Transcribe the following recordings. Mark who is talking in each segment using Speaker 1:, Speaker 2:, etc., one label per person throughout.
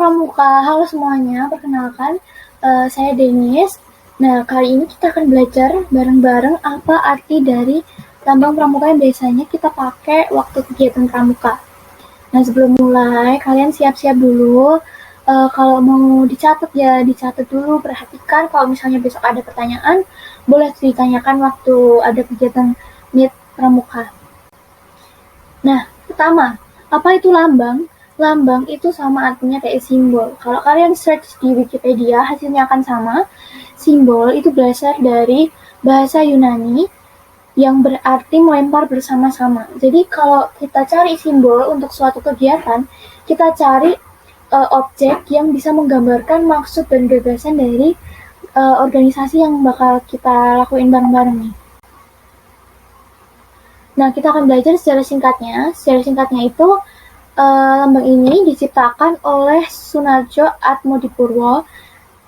Speaker 1: Pramuka, halo semuanya, perkenalkan saya Denis. Nah, kali ini kita akan belajar bareng-bareng apa arti dari lambang Pramuka yang biasanya kita pakai waktu kegiatan Pramuka. Nah, sebelum mulai, kalian siap-siap dulu. Kalau mau dicatat ya dicatat dulu, perhatikan kalau misalnya besok ada pertanyaan, boleh ditanyakan waktu ada kegiatan Meet Pramuka. Nah, pertama, apa itu lambang? Lambang itu sama artinya kayak simbol. Kalau kalian search di Wikipedia, hasilnya akan sama. Simbol itu berasal dari bahasa Yunani yang berarti melempar bersama-sama. Jadi kalau kita cari simbol untuk suatu kegiatan, kita cari objek yang bisa menggambarkan maksud dan gagasan dari organisasi yang bakal kita lakuin bareng-bareng nih. Nah, kita akan belajar secara singkatnya. Secara singkatnya itu, lambang ini diciptakan oleh Sunarjo Atmodipurwo,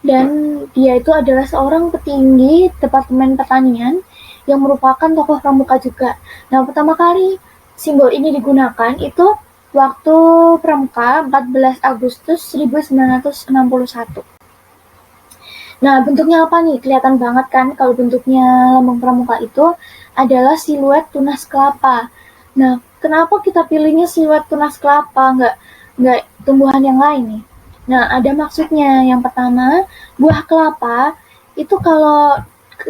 Speaker 1: dan dia itu adalah seorang petinggi Departemen Pertanian yang merupakan tokoh Pramuka juga. Nah, pertama kali simbol ini digunakan itu waktu Pramuka 14 Agustus 1961. Nah, bentuknya apa nih? Kelihatan banget kan kalau bentuknya lambang Pramuka itu adalah siluet tunas kelapa. Nah, kenapa kita pilihnya siluet tunas kelapa, nggak tumbuhan yang lain nih? Nah, ada maksudnya. Yang pertama, buah kelapa itu kalau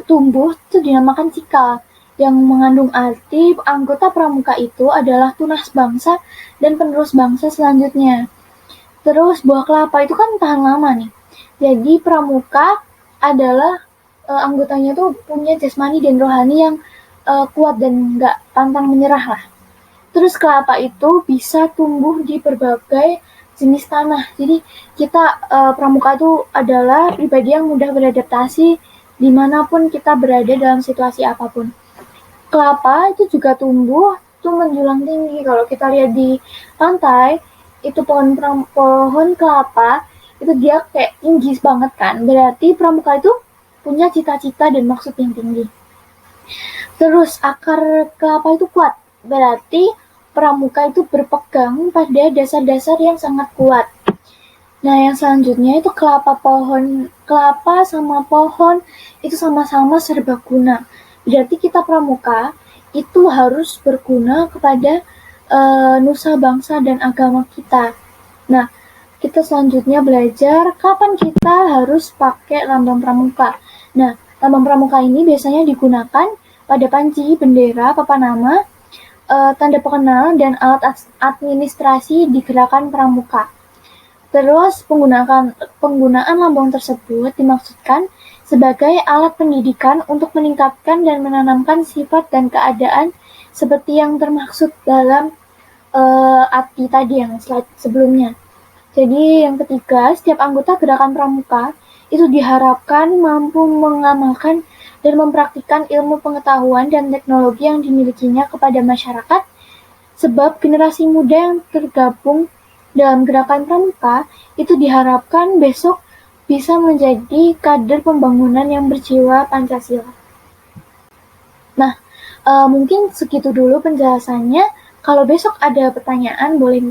Speaker 1: tumbuh itu dinamakan cikal, yang mengandung arti anggota Pramuka itu adalah tunas bangsa dan penerus bangsa selanjutnya. Terus buah kelapa itu kan tahan lama nih. Jadi Pramuka adalah anggotanya tuh punya jasmani dan rohani yang kuat dan nggak pantang menyerah lah. Terus kelapa itu bisa tumbuh di berbagai jenis tanah. Jadi kita Pramuka itu adalah pribadi yang mudah beradaptasi dimanapun kita berada dalam situasi apapun. Kelapa itu juga tumbuh tuh menjulang tinggi. Kalau kita lihat di pantai, itu pohon kelapa itu dia kayak tinggi banget kan. Berarti Pramuka itu punya cita-cita dan maksud yang tinggi. Terus akar kelapa itu kuat. Berarti Pramuka itu berpegang pada dasar-dasar yang sangat kuat. Nah, yang selanjutnya itu kelapa sama pohon itu sama-sama serbaguna. Berarti kita Pramuka itu harus berguna kepada nusa bangsa dan agama kita. Nah, kita selanjutnya belajar kapan kita harus pakai lambang Pramuka. Nah, lambang Pramuka ini biasanya digunakan pada panci, bendera, papan nama, tanda pengenal, dan alat administrasi di gerakan Pramuka. Terus penggunaan lambang tersebut dimaksudkan sebagai alat pendidikan untuk meningkatkan dan menanamkan sifat dan keadaan seperti yang termaksud dalam arti tadi yang slide sebelumnya. Jadi yang ketiga, setiap anggota gerakan Pramuka itu diharapkan mampu mengamalkan dan mempraktikkan ilmu pengetahuan dan teknologi yang dimilikinya kepada masyarakat, sebab generasi muda yang tergabung dalam gerakan Pramuka itu diharapkan besok bisa menjadi kader pembangunan yang berjiwa Pancasila. Nah, mungkin segitu dulu penjelasannya. Kalau besok ada pertanyaan, boleh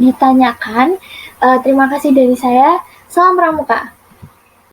Speaker 1: ditanyakan. Terima kasih dari saya. Salam Pramuka.